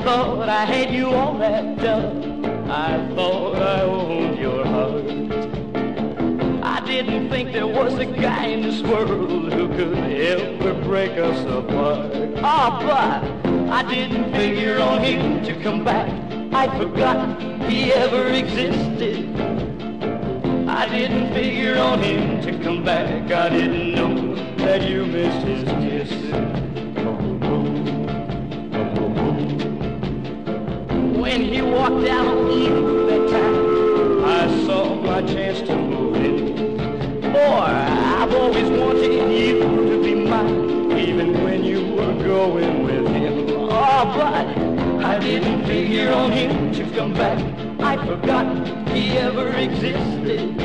thought I had you all wrapped up. I thought I owned your heart. I didn't think there was a guy in this world who could ever break us apart. Oh, but I didn't figure on him to come back. I'd forgotten he ever existed. I didn't figure on him to come back. I didn't know that you missed his kisses. When he walked out on you that time, I saw my chance to move in. Boy, I've always wanted you to be mine, even when you were going with him. Oh, but I didn't figure on him to come back. I'd forgotten he ever existed.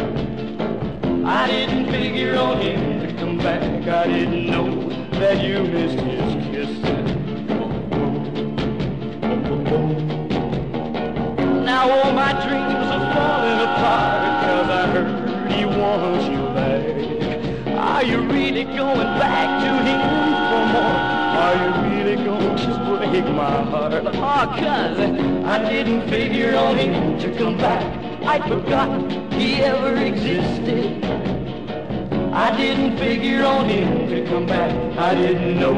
I didn't figure on him to come back. I didn't know that you missed his kisses. Now all my dreams are falling apart, 'cause I heard he wants you back. Are you really going back to him for more? Are you really going to break my heart? Oh, 'cause I didn't figure on him to come back. I'd forgotten he ever existed. I didn't figure on him to come back. I didn't know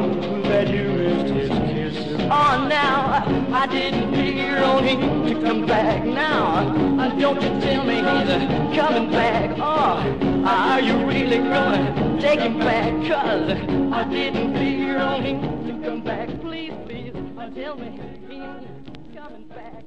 that you missed his kisses. Oh, now I didn't figure on him to come back. Now, don't you tell me he's coming back. Oh, are you really gonna take him back? 'Cause I didn't figure on him to come back. Please, please, tell me he's coming back.